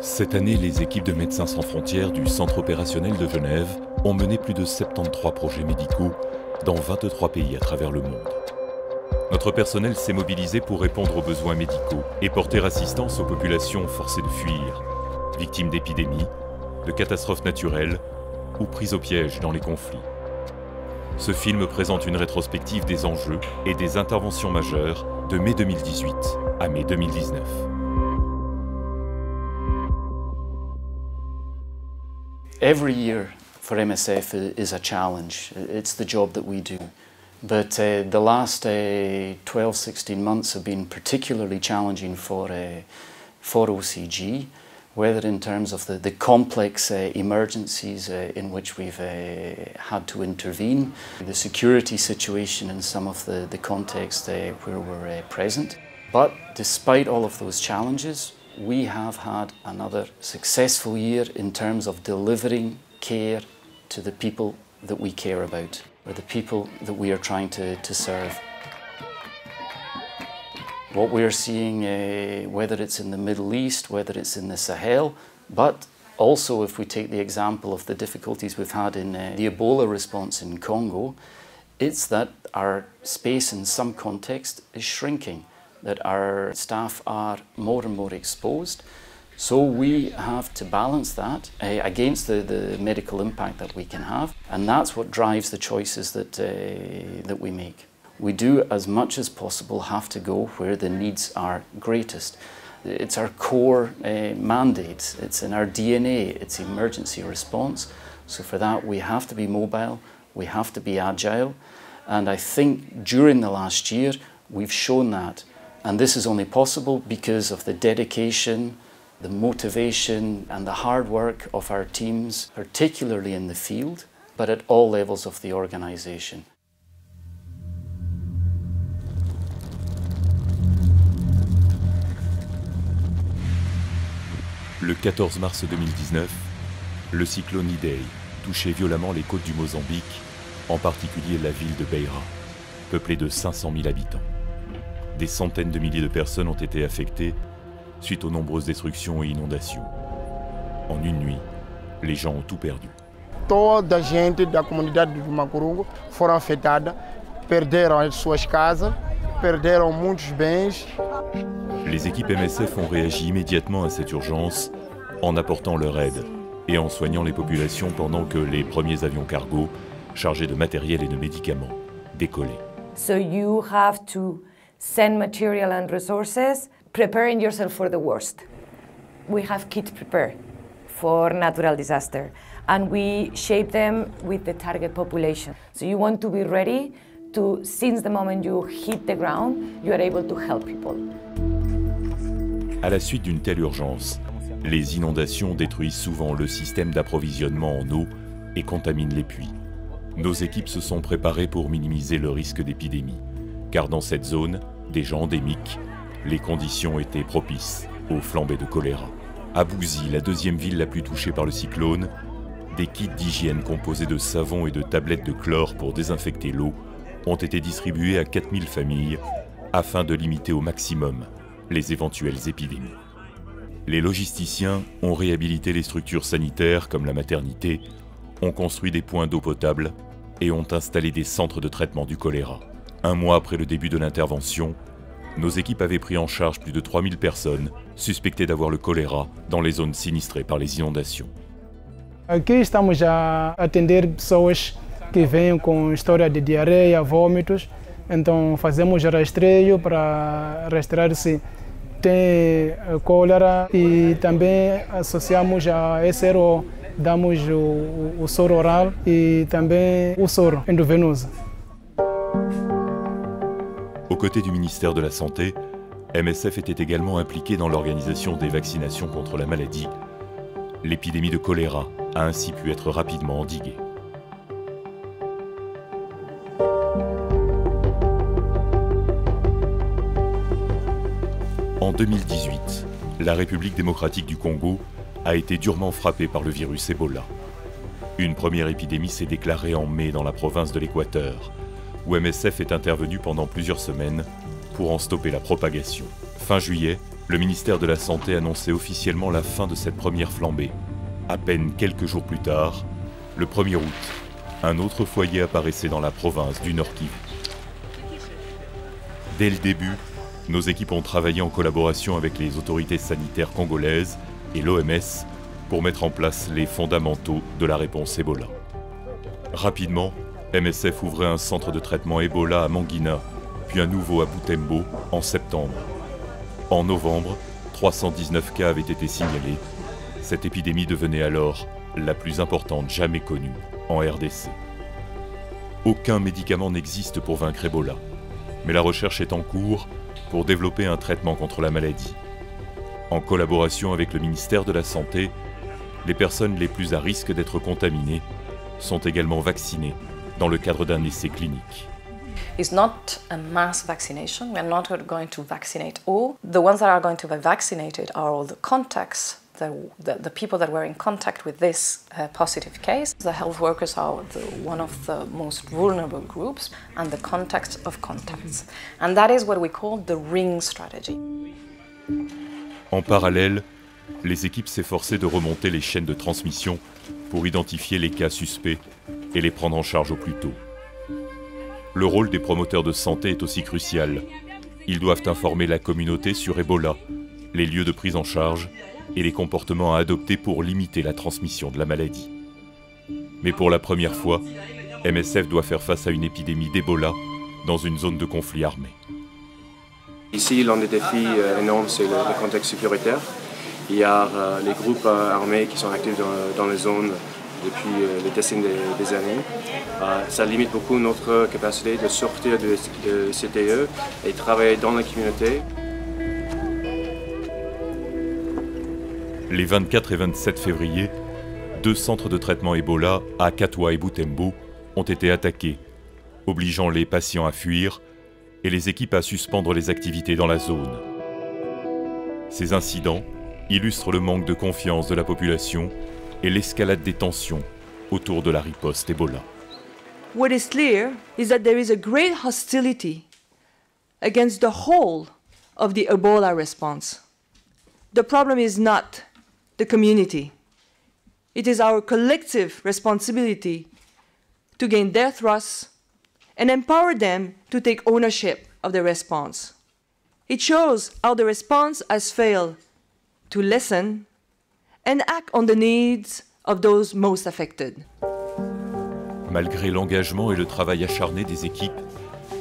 Cette année, les équipes de Médecins sans frontières du Centre opérationnel de Genève ont mené plus de 73 projets médicaux dans 23 pays à travers le monde. Notre personnel s'est mobilisé pour répondre aux besoins médicaux et porter assistance aux populations forcées de fuir, victimes d'épidémies, de catastrophes naturelles ou prises au piège dans les conflits. Ce film présente une rétrospective des enjeux et des interventions majeures de mai 2018 à mai 2019. Every year for MSF is a challenge. It's the job that we do. But the last 12-16 months have been particularly challenging for OCG, whether in terms of the complex emergencies in which we've had to intervene, the security situation in some of the context where we're present. But despite all of those challenges, we have had another successful year in terms of delivering care to the people that we care about, or the people that we are trying to serve. What we're seeing, whether it's in the Middle East, whether it's in the Sahel, but also if we take the example of the difficulties we've had in the Ebola response in Congo, it's that our space in some context is shrinking, that our staff are more and more exposed. So we have to balance that against the medical impact that we can have, and that's what drives the choices that we make. We do, as much as possible, have to go where the needs are greatest. It's our core mandate, it's in our DNA, it's emergency response. So for that we have to be mobile, we have to be agile, and I think during the last year we've shown that. And this is only possible because of the dedication, the motivation and the hard work of our teams, particularly in the field, but at all levels of the organisation. Le 14 mars 2019, le cyclone Idai touchait violemment les côtes du Mozambique, en particulier la ville de Beira, peuplée de 500 000 habitants. Des centaines de milliers de personnes ont été affectées suite aux nombreuses destructions et inondations. En une nuit, les gens ont tout perdu. Toda a gente da comunidade do Macurungu foram afetada, perderam as suas casas, perderam muitos bens. Les équipes MSF ont réagi immédiatement à cette urgence en apportant leur aide et en soignant les populations pendant que les premiers avions cargo chargés de matériel et de médicaments décollaient. So you have to send material and resources, preparing yourself for the worst. We have kits prepared for natural disaster, and we shape them with the target population. So you want to be ready to, since the moment you hit the ground, you are able to help people. À la suite d'une telle urgence, les inondations détruisent souvent le système d'approvisionnement en eau et contaminent les puits. Nos équipes se sont préparées pour minimiser le risque d'épidémie, car dans cette zone, déjà endémique, les conditions étaient propices aux flambées de choléra. À Bouzy, la deuxième ville la plus touchée par le cyclone, des kits d'hygiène composés de savon et de tablettes de chlore pour désinfecter l'eau ont été distribués à 4000 familles afin de limiter au maximum les éventuelles épidémies. Les logisticiens ont réhabilité les structures sanitaires comme la maternité, ont construit des points d'eau potable et ont installé des centres de traitement du choléra. Un mois après le début de l'intervention, nos équipes avaient pris en charge plus de 3000 personnes suspectées d'avoir le choléra dans les zones sinistrées par les inondations. Aqui estamos a atender pessoas que vêm com história de diarreia, vômitos. Então fazemos rastreio para rastrear se tem cólera e também associamos a SRO, damos o soro oral e também o soro endovenoso. Aux côtés du ministère de la Santé, MSF était également impliqué dans l'organisation des vaccinations contre la maladie. L'épidémie de choléra a ainsi pu être rapidement endiguée. En 2018, la République démocratique du Congo a été durement frappée par le virus Ebola. Une première épidémie s'est déclarée en mai dans la province de l'Équateur, où MSF est intervenu pendant plusieurs semaines pour en stopper la propagation. Fin juillet, le ministère de la Santé annonçait officiellement la fin de cette première flambée. À peine quelques jours plus tard, le 1er août, un autre foyer apparaissait dans la province du Nord Kivu. Dès le début, nos équipes ont travaillé en collaboration avec les autorités sanitaires congolaises et l'OMS pour mettre en place les fondamentaux de la réponse Ebola. Rapidement, MSF ouvrait un centre de traitement Ebola à Mangina, puis un nouveau à Butembo en septembre. En novembre, 319 cas avaient été signalés. Cette épidémie devenait alors la plus importante jamais connue en RDC. Aucun médicament n'existe pour vaincre Ebola, mais la recherche est en cours pour développer un traitement contre la maladie. En collaboration avec le ministère de la Santé, les personnes les plus à risque d'être contaminées sont également vaccinées dans le cadre d'un essai clinique. It's not a mass vaccination. We are not going to vaccinate all. The ones that are going to be vaccinated are all the contacts, the people that were in contact with this positive case. The health workers are one of the most vulnerable groups and the contacts of contacts. And that is what we call the ring strategy. En parallèle, les équipes s'efforçaient de remonter les chaînes de transmission pour identifier les cas suspects et les prendre en charge au plus tôt. Le rôle des promoteurs de santé est aussi crucial. Ils doivent informer la communauté sur Ebola, les lieux de prise en charge et les comportements à adopter pour limiter la transmission de la maladie. Mais pour la première fois, MSF doit faire face à une épidémie d'Ebola dans une zone de conflit armé. Ici, l'un des défis énormes, c'est le contexte sécuritaire. Il y a les groupes armés qui sont actifs dans les zones depuis les décennies des années. Ça limite beaucoup notre capacité de sortir de CTE et travailler dans la communauté. Les 24 et 27 février, 2 centres de traitement Ebola à Katwa et Butembo ont été attaqués, obligeant les patients à fuir et les équipes à suspendre les activités dans la zone. Ces incidents illustrent le manque de confiance de la population et l'escalade des tensions autour de la riposte Ebola. What is clear is that there is a great hostility against the whole of the Ebola response. The problem is not the community. It is our collective responsibility to gain their trust and empower them to take ownership of the response. It shows how the response has failed to listen and act on the needs of those most affected. Malgré l'engagement et le travail acharné des équipes,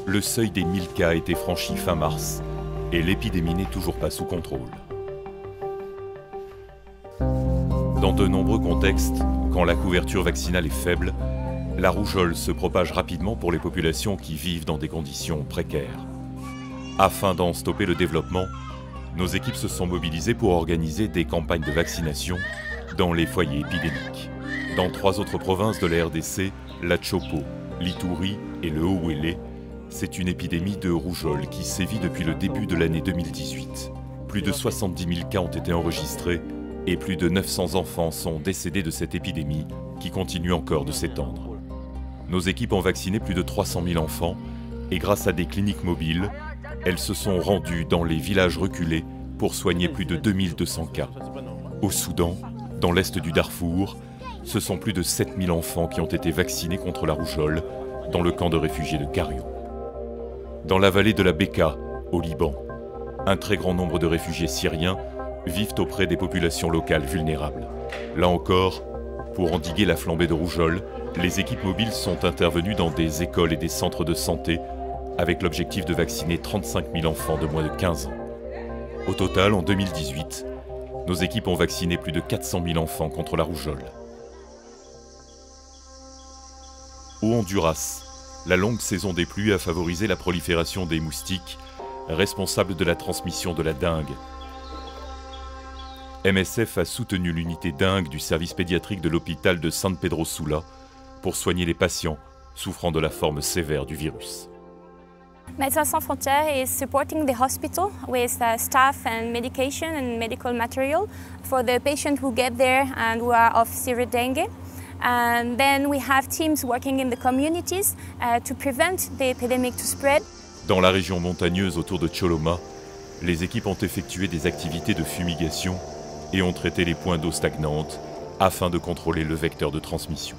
le seuil des 1000 cas a été franchi fin mars et l'épidémie n'est toujours pas sous contrôle. Dans de nombreux contextes, quand la couverture vaccinale est faible, la rougeole se propage rapidement pour les populations qui vivent dans des conditions précaires. Afin d'en stopper le développement, nos équipes se sont mobilisées pour organiser des campagnes de vaccination dans les foyers épidémiques. Dans 3 autres provinces de la RDC, la Chopo, l'Ituri et le Haut-Ouélé, c'est une épidémie de rougeole qui sévit depuis le début de l'année 2018. Plus de 70 000 cas ont été enregistrés et plus de 900 enfants sont décédés de cette épidémie qui continue encore de s'étendre. Nos équipes ont vacciné plus de 300 000 enfants et grâce à des cliniques mobiles, elles se sont rendues dans les villages reculés pour soigner plus de 2200 cas. Au Soudan, dans l'est du Darfour, ce sont plus de 7000 enfants qui ont été vaccinés contre la rougeole dans le camp de réfugiés de Kario. Dans la vallée de la Beka, au Liban, un très grand nombre de réfugiés syriens vivent auprès des populations locales vulnérables. Là encore, pour endiguer la flambée de rougeole, les équipes mobiles sont intervenues dans des écoles et des centres de santé avec l'objectif de vacciner 35 000 enfants de moins de 15 ans. Au total, en 2018, nos équipes ont vacciné plus de 400 000 enfants contre la rougeole. Au Honduras, la longue saison des pluies a favorisé la prolifération des moustiques, responsables de la transmission de la dengue. MSF a soutenu l'unité dengue du service pédiatrique de l'hôpital de San Pedro Sula pour soigner les patients souffrant de la forme sévère du virus. Médecins Sans Frontières is supporting the hospital with staff and medication and medical material for the patients who get there and who are of severe dengue. And then we have teams working in the communities to prevent the epidemic to spread. Dans la région montagneuse autour de Choloma, les équipes ont effectué des activités de fumigation et ont traité les points d'eau stagnantes afin de contrôler le vecteur de transmission.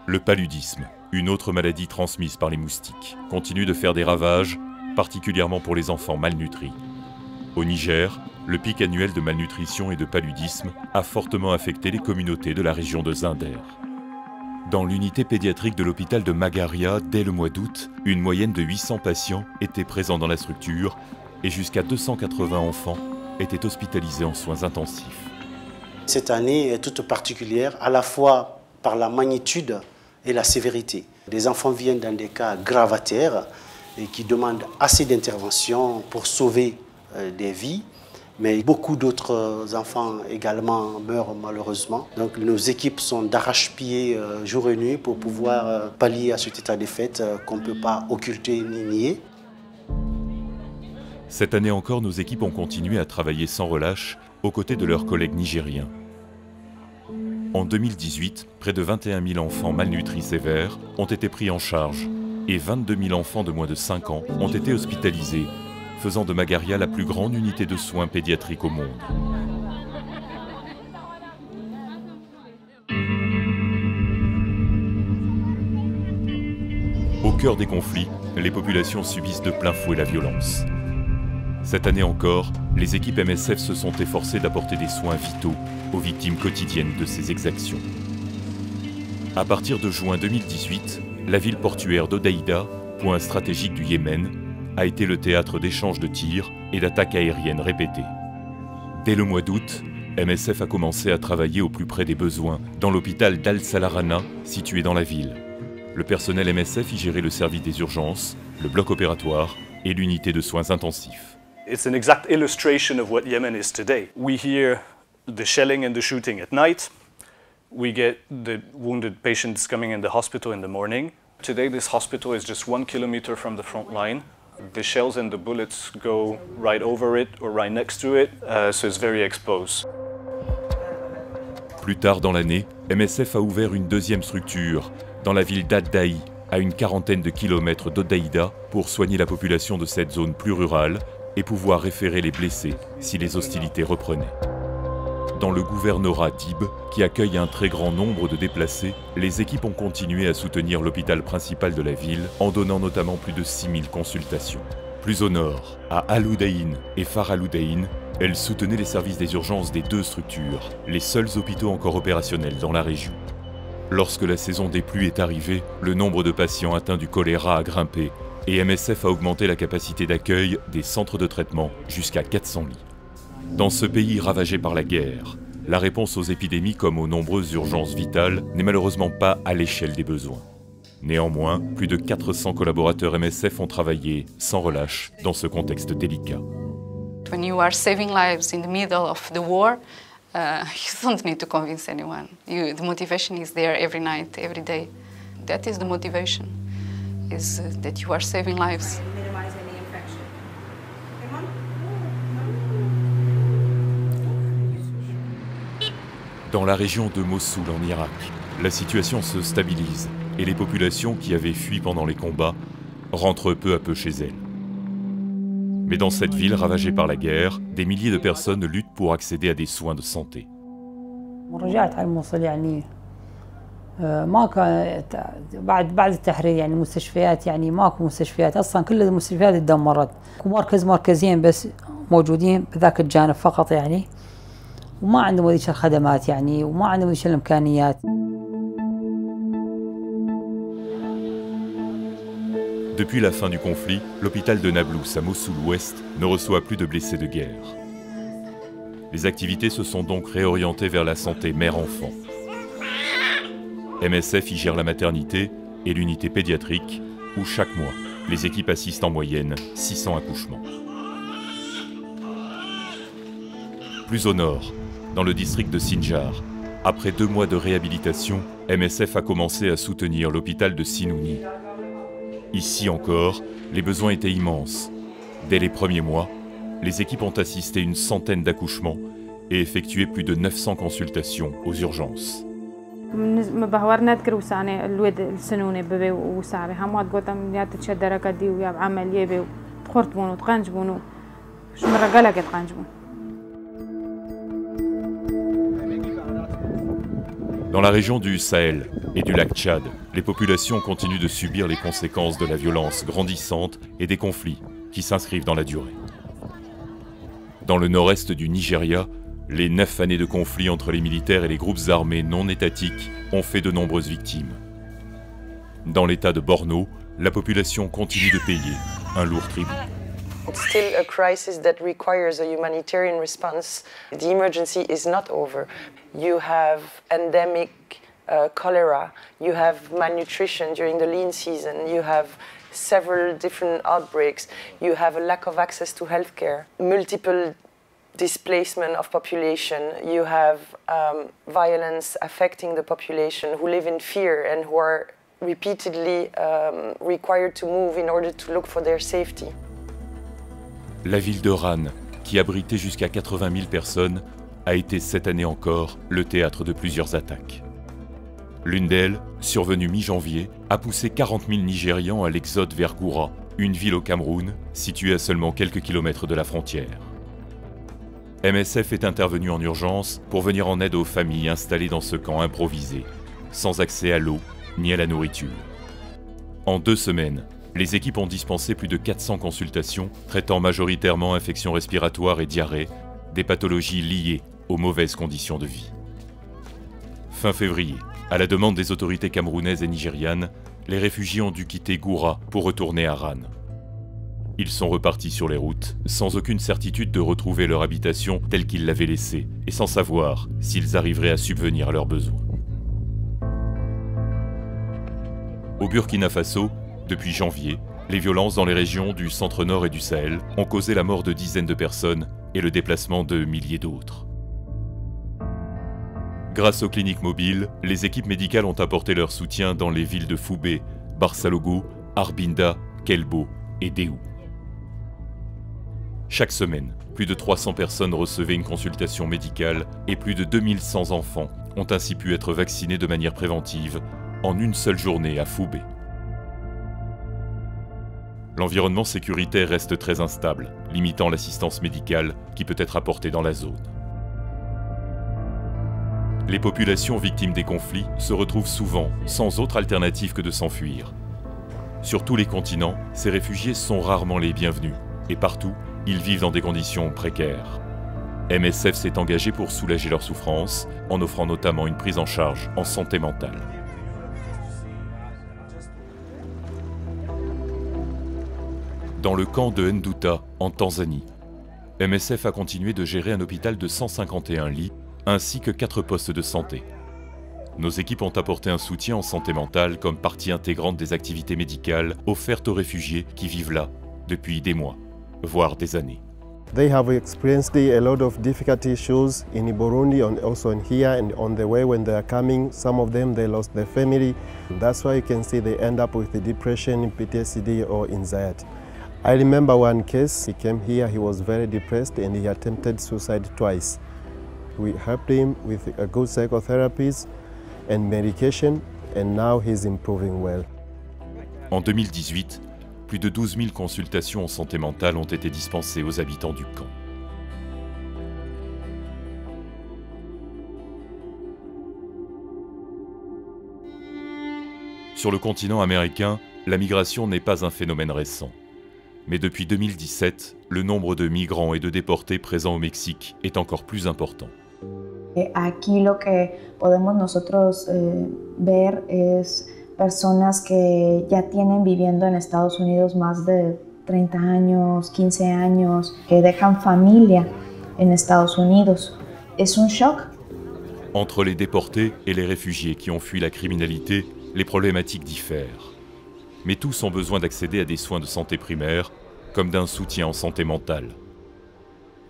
Le paludisme, une autre maladie transmise par les moustiques, continue de faire des ravages, particulièrement pour les enfants malnutris. Au Niger, le pic annuel de malnutrition et de paludisme a fortement affecté les communautés de la région de Zinder. Dans l'unité pédiatrique de l'hôpital de Magaria, dès le mois d'août, une moyenne de 800 patients étaient présents dans la structure et jusqu'à 280 enfants étaient hospitalisés en soins intensifs. Cette année est toute particulière, à la fois par la magnitude et la sévérité. Les enfants viennent dans des cas gravataires et qui demandent assez d'intervention pour sauver des vies. Mais beaucoup d'autres enfants également meurent malheureusement. Donc nos équipes sont d'arrache-pied jour et nuit pour pouvoir pallier à cet état de fait qu'on ne peut pas occulter ni nier. Cette année encore, nos équipes ont continué à travailler sans relâche aux côtés de leurs collègues nigériens. En 2018, près de 21 000 enfants malnutris sévères ont été pris en charge et 22 000 enfants de moins de 5 ans ont été hospitalisés, faisant de Magaria la plus grande unité de soins pédiatriques au monde. Au cœur des conflits, les populations subissent de plein fouet la violence. Cette année encore, les équipes MSF se sont efforcées d'apporter des soins vitaux aux victimes quotidiennes de ces exactions. À partir de juin 2018, la ville portuaire d'Hodeïda, point stratégique du Yémen, a été le théâtre d'échanges de tirs et d'attaques aériennes répétées. Dès le mois d'août, MSF a commencé à travailler au plus près des besoins dans l'hôpital d'Al-Salarana, situé dans la ville. Le personnel MSF y gérait le service des urgences, le bloc opératoire et l'unité de soins intensifs. It's an exact illustration of what Yemen is today. We hear the shelling and the shooting at night. We get the wounded patients coming in the hospital in the morning. Today this hospital is just 1 kilometer from the front line. The shells and the bullets go right over it or right next to it, so it's very exposed. Plus tard dans l'année, MSF a ouvert une deuxième structure dans la ville d'Ad-Daï, à une quarantaine de kilomètres d'Hodeïda, pour soigner la population de cette zone plus rurale et pouvoir référer les blessés si les hostilités reprenaient. Dans le gouvernorat d'Ib, qui accueille un très grand nombre de déplacés, les équipes ont continué à soutenir l'hôpital principal de la ville en donnant notamment plus de 6000 consultations. Plus au nord, à Al-Udaïn et Far Al-Udaïn, elles soutenaient les services des urgences des deux structures, les seuls hôpitaux encore opérationnels dans la région. Lorsque la saison des pluies est arrivée, le nombre de patients atteints du choléra a grimpé et MSF a augmenté la capacité d'accueil des centres de traitement jusqu'à 400 lits. Dans ce pays ravagé par la guerre, la réponse aux épidémies comme aux nombreuses urgences vitales n'est malheureusement pas à l'échelle des besoins. Néanmoins, plus de 400 collaborateurs MSF ont travaillé sans relâche dans ce contexte délicat. When you are saving lives in the middle of the war, you don't need to convince anyone. The motivation is there every night, every day. That is the motivation, is that you are saving lives. Dans la région de Mossoul en Irak, la situation se stabilise et les populations qui avaient fui pendant les combats rentrent peu à peu chez elles. Mais dans cette ville ravagée par la guerre, des milliers de personnes luttent pour accéder à des soins de santé. ما كان بعد التحرير يعني مستشفيات يعني ماكو مستشفيات اصلا كل المستشفيات اتدمرت مركزين بس موجودين بذاك الجانب فقط يعني وما عندهم ذيك الخدمات يعني وما عندهم ذيك الامكانيات. Depuis la fin du conflit, l'hôpital de Nablus à Mossoul-Ouest ne reçoit plus de blessés de guerre. Les activités se sont donc réorientées vers la santé mère-enfant. MSF y gère la maternité et l'unité pédiatrique où chaque mois, les équipes assistent en moyenne 600 accouchements. Plus au nord, dans le district de Sinjar, après 2 mois de réhabilitation, MSF a commencé à soutenir l'hôpital de Sinouni. Ici encore, les besoins étaient immenses. Dès les premiers mois, les équipes ont assisté une centaine d'accouchements et effectué plus de 900 consultations aux urgences. مبهور نذكر وسانة الود السنونة ببي وسابي همات قطم يا تشدر كدي ويا بعمل يبي تخرط بونو تقنج بونو شو مرة قلق تقنج بونو. Dans la région du Sahel et du lac Tchad, les populations continuent de subir les conséquences de la violence grandissante et des conflits qui s'inscrivent dans la durée. Dans le nord-est du Nigeria, les 9 années de conflit entre les militaires et les groupes armés non étatiques ont fait de nombreuses victimes. Dans l'état de Borno, la population continue de payer un lourd tribut. It's still a crisis that requires a humanitarian response. The emergency is not over. You have endemic cholera, you have malnutrition during the lean season, you have several different outbreaks, you have a lack of access to healthcare, multiple displacement of population, you have violence affecting the population who live in fear and who are repeatedly required to move in order to look for their safety. La ville de Ran, qui abritait jusqu'à 80 000 personnes, a été cette année encore le théâtre de plusieurs attaques. L'une d'elles, survenue mi-janvier, a poussé 40 000 Nigérians à l'exode vers Goura, une ville au Cameroun, située à seulement quelques kilomètres de la frontière. MSF est intervenu en urgence pour venir en aide aux familles installées dans ce camp improvisé, sans accès à l'eau ni à la nourriture. En 2 semaines, les équipes ont dispensé plus de 400 consultations traitant majoritairement infections respiratoires et diarrhée, des pathologies liées aux mauvaises conditions de vie. Fin février, à la demande des autorités camerounaises et nigérianes, les réfugiés ont dû quitter Goura pour retourner à Ran. Ils sont repartis sur les routes, sans aucune certitude de retrouver leur habitation telle qu'ils l'avaient laissée, et sans savoir s'ils arriveraient à subvenir à leurs besoins. Au Burkina Faso, depuis janvier, les violences dans les régions du centre-nord et du Sahel ont causé la mort de dizaines de personnes et le déplacement de milliers d'autres. Grâce aux cliniques mobiles, les équipes médicales ont apporté leur soutien dans les villes de Foubé, Barsalogo, Arbinda, Kelbo et Déou. Chaque semaine, plus de 300 personnes recevaient une consultation médicale et plus de 2100 enfants ont ainsi pu être vaccinés de manière préventive en une seule journée à Foubé. L'environnement sécuritaire reste très instable, limitant l'assistance médicale qui peut être apportée dans la zone. Les populations victimes des conflits se retrouvent souvent sans autre alternative que de s'enfuir. Sur tous les continents, ces réfugiés sont rarement les bienvenus, et partout, ils vivent dans des conditions précaires. MSF s'est engagé pour soulager leurs souffrances, en offrant notamment une prise en charge en santé mentale. Dans le camp de Nduta, en Tanzanie, MSF a continué de gérer un hôpital de 151 lits, ainsi que 4 postes de santé. Nos équipes ont apporté un soutien en santé mentale comme partie intégrante des activités médicales offertes aux réfugiés qui vivent là depuis des mois, voire des années. They have experienced a lot of difficult issues in Burundi and also in here, and on the way when they are coming, some of them they lost their family. That's why you can see they end up with the depression, PTSD or anxiety. I remember one case, he came here, he was very depressed and he attempted suicide twice. We helped him with a good psychotherapies and medication, and now he's improving well. En 2018, plus de 12 000 consultations en santé mentale ont été dispensées aux habitants du camp. Sur le continent américain, la migration n'est pas un phénomène récent. Mais depuis 2017, le nombre de migrants et de déportés présents au Mexique est encore plus important. Aquí lo que podemos nosotros ver es personas que ya tienen viviendo en Estados Unidos más de 30 años, 15 años, que dejan familia en Estados Unidos. Es un shock. Entre les déportés et les réfugiés qui ont fui la criminalité, les problématiques diffèrent. Mais tous ont besoin d'accéder à des soins de santé primaire, comme d'un soutien en santé mentale.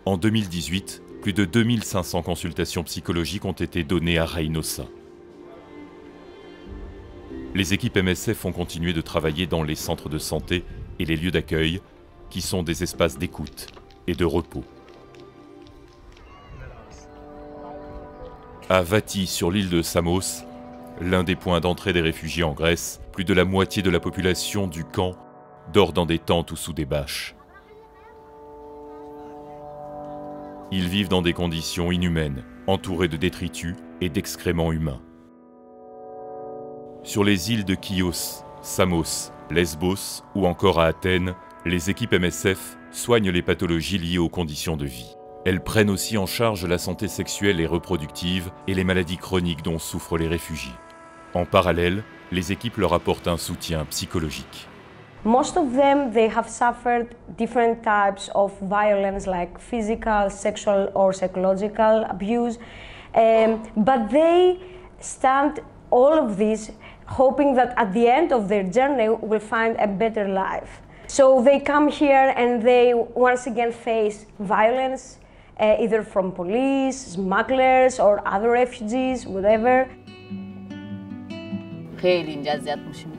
En 2018, plus de 2500 consultations psychologiques ont été données à Reynosa. Les équipes MSF ont continué de travailler dans les centres de santé et les lieux d'accueil, qui sont des espaces d'écoute et de repos. À Vati, sur l'île de Samos, l'un des points d'entrée des réfugiés en Grèce, plus de la moitié de la population du camp dort dans des tentes ou sous des bâches. Ils vivent dans des conditions inhumaines, entourés de détritus et d'excréments humains. Sur les îles de Chios, Samos, Lesbos ou encore à Athènes, les équipes MSF soignent les pathologies liées aux conditions de vie. Elles prennent aussi en charge la santé sexuelle et reproductive et les maladies chroniques dont souffrent les réfugiés. En parallèle, les équipes leur apportent un soutien psychologique. Most of them, they have suffered different types of violence like physical, sexual or psychological abuse, but they stand all of this hoping that at the end of their journey will find a better life. So they come here and they once again face violence, either from police, smugglers or other refugees, whatever. خیلی اینجا اذیت میشیم.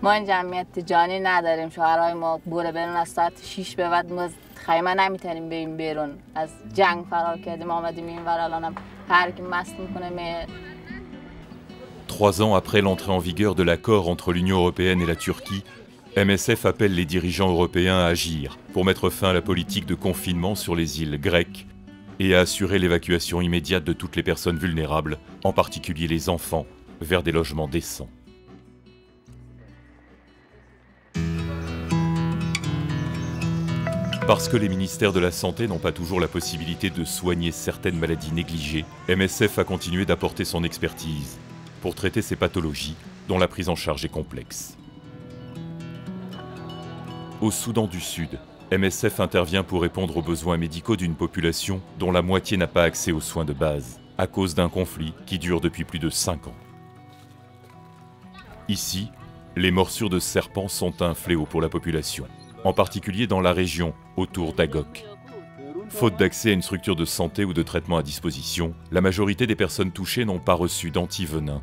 ما این جمعیت جانی نداریم. شوهرای ما بوره برون از ساعت 6 به بعد ما خیمه نمیتونیم بریم بیرون. از جنگ فرار کردیم آمدیم اینور الانم هر کی مست میکنه. 3 ans après l'entrée en vigueur de l'accord entre l'Union européenne et la Turquie, MSF appelle les dirigeants européens à agir pour mettre fin à la politique de confinement sur les îles grecques et à assurer l'évacuation immédiate de toutes les personnes vulnérables, en particulier les enfants, vers des logements décents. Parce que les ministères de la Santé n'ont pas toujours la possibilité de soigner certaines maladies négligées, MSF a continué d'apporter son expertise pour traiter ces pathologies dont la prise en charge est complexe. Au Soudan du Sud, MSF intervient pour répondre aux besoins médicaux d'une population dont la moitié n'a pas accès aux soins de base, à cause d'un conflit qui dure depuis plus de 5 ans. Ici, les morsures de serpents sont un fléau pour la population, en particulier dans la région autour d'Agok. Faute d'accès à une structure de santé ou de traitement à disposition, la majorité des personnes touchées n'ont pas reçu d'antivenin,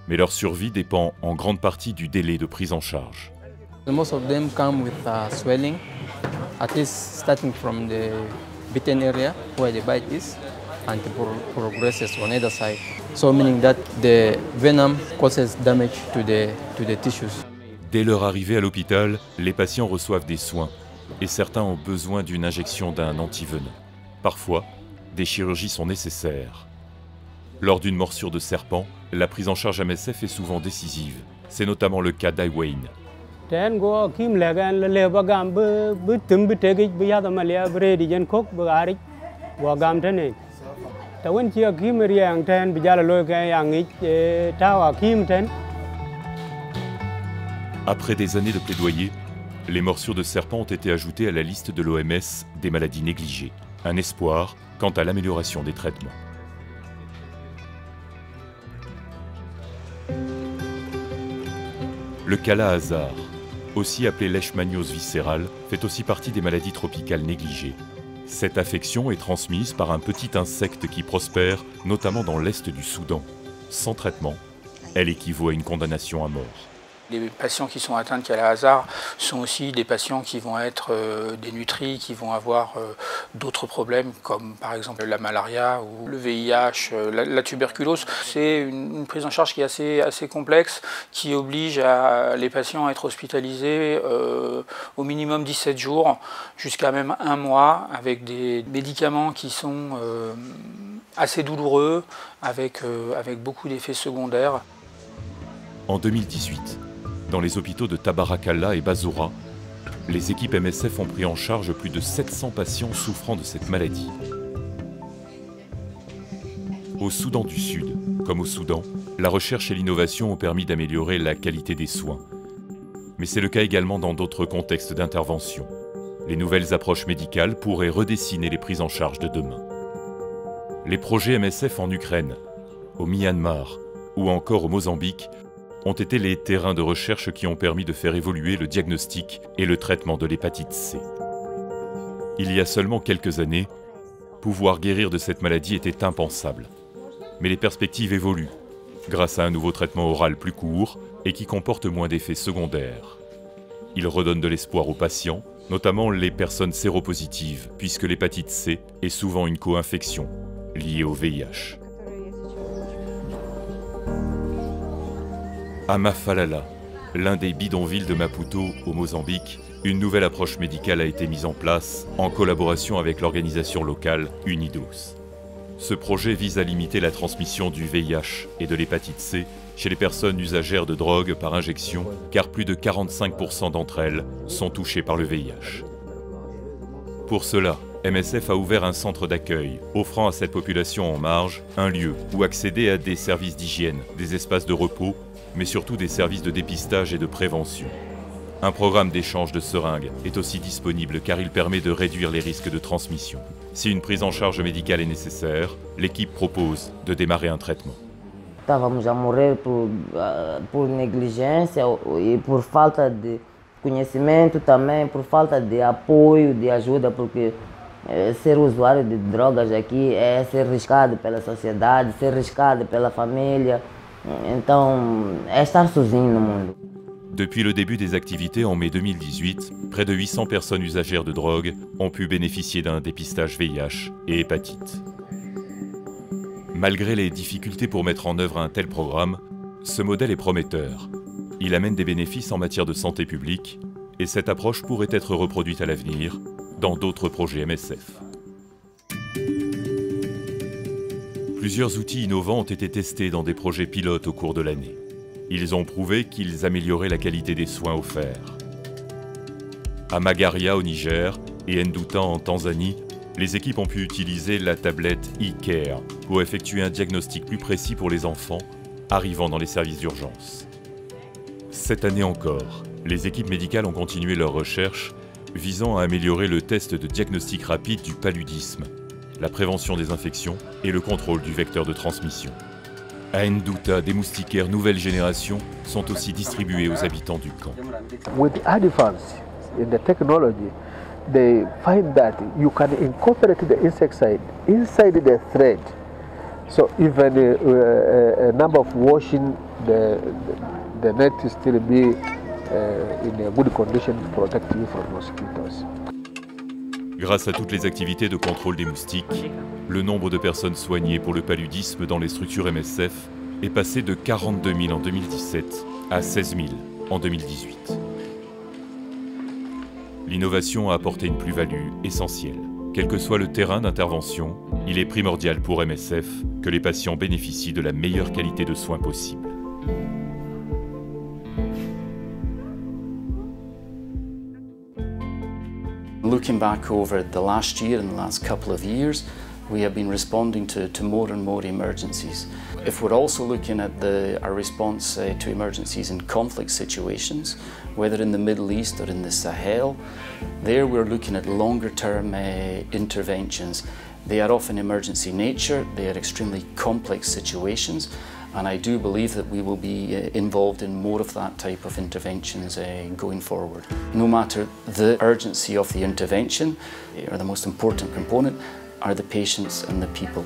mais leur survie dépend en grande partie du délai de prise en charge. Most of them come with swelling, at least starting from the bitten area where the bite is, and progresses on either side. So meaning that the venom causes damage to the tissues. Dès leur arrivée à l'hôpital, les patients reçoivent des soins et certains ont besoin d'une injection d'un antivenin. Parfois, des chirurgies sont nécessaires. Lors d'une morsure de serpent, la prise en charge MSF est souvent décisive. C'est notamment le cas d'Iwayne. Après des années de plaidoyer, les morsures de serpent ont été ajoutées à la liste de l'OMS des maladies négligées. Un espoir quant à l'amélioration des traitements. Le Kala-Azar, aussi appelé leishmaniose viscérale, fait aussi partie des maladies tropicales négligées. Cette affection est transmise par un petit insecte qui prospère, notamment dans l'est du Soudan. Sans traitement, elle équivaut à une condamnation à mort. Les patients qui sont atteints de Kala-Azar sont aussi des patients qui vont être dénutris, qui vont avoir d'autres problèmes comme par exemple la malaria ou le VIH, la tuberculose. C'est une prise en charge qui est assez complexe, qui oblige les patients à être hospitalisés au minimum 17 jours, jusqu'à même 1 mois, avec des médicaments qui sont assez douloureux, avec beaucoup d'effets secondaires. En 2018, dans les hôpitaux de Tabarakalla et Basora, les équipes MSF ont pris en charge plus de 700 patients souffrant de cette maladie. Au Soudan du Sud, comme au Soudan, la recherche et l'innovation ont permis d'améliorer la qualité des soins. Mais c'est le cas également dans d'autres contextes d'intervention. Les nouvelles approches médicales pourraient redessiner les prises en charge de demain. Les projets MSF en Ukraine, au Myanmar ou encore au Mozambique ont été les terrains de recherche qui ont permis de faire évoluer le diagnostic et le traitement de l'hépatite C. Il y a seulement quelques années, pouvoir guérir de cette maladie était impensable. Mais les perspectives évoluent, grâce à un nouveau traitement oral plus court et qui comporte moins d'effets secondaires. Il redonne de l'espoir aux patients, notamment les personnes séropositives, puisque l'hépatite C est souvent une co-infection liée au VIH. À Mafalala, l'un des bidonvilles de Maputo, au Mozambique, une nouvelle approche médicale a été mise en place en collaboration avec l'organisation locale Unidos. Ce projet vise à limiter la transmission du VIH et de l'hépatite C chez les personnes usagères de drogue par injection, car plus de 45% d'entre elles sont touchées par le VIH. Pour cela, MSF a ouvert un centre d'accueil, offrant à cette population en marge un lieu où accéder à des services d'hygiène, des espaces de repos, mais surtout des services de dépistage et de prévention. Un programme d'échange de seringues est aussi disponible car il permet de réduire les risques de transmission. Si une prise en charge médicale est nécessaire, l'équipe propose de démarrer un traitement. Estávamos a morrer por negligência e por falta de conhecimento também, por falta de apoio, de ajuda, porque ser usuário de drogas aqui é ser riscado pela sociedade, ser riscado pela família, então é estar sozinho no mundo. Depuis le début des activités en mai 2018, près de 800 personnes usagères de drogue ont pu bénéficier d'un dépistage VIH et hépatite. Malgré les difficultés pour mettre en œuvre un tel programme, ce modèle est prometteur. Il amène des bénéfices en matière de santé publique et cette approche pourrait être reproduite à l'avenir dans d'autres projets MSF. Plusieurs outils innovants ont été testés dans des projets pilotes au cours de l'année. Ils ont prouvé qu'ils amélioraient la qualité des soins offerts. À Magaria au Niger et Nduta en Tanzanie, les équipes ont pu utiliser la tablette e-Care pour effectuer un diagnostic plus précis pour les enfants arrivant dans les services d'urgence. Cette année encore, les équipes médicales ont continué leurs recherches visant à améliorer le test de diagnostic rapide du paludisme, la prévention des infections et le contrôle du vecteur de transmission. À Nduta, des moustiquaires nouvelle génération sont aussi distribués aux habitants du camp. With the advance in the technology, they find that you can incorporate the insecticide inside the thread. So even a number of washing, the net will still be in a good condition to protect you from mosquitoes. Grâce à toutes les activités de contrôle des moustiques, le nombre de personnes soignées pour le paludisme dans les structures MSF est passé de 42 000 en 2017 à 16 000 en 2018. L'innovation a apporté une plus-value essentielle. Quel que soit le terrain d'intervention, il est primordial pour MSF que les patients bénéficient de la meilleure qualité de soins possible. Looking back over the last year and the last couple of years, we have been responding to more and more emergencies. If we're also looking at our response to emergencies in conflict situations, whether in the Middle East or in the Sahel, there we're looking at longer-term interventions. They are often emergency nature, they are extremely complex situations, and I do believe that we will be involved in more of that type of interventions going forward. No matter the urgency of the intervention, or the most important component, are the patients and the people.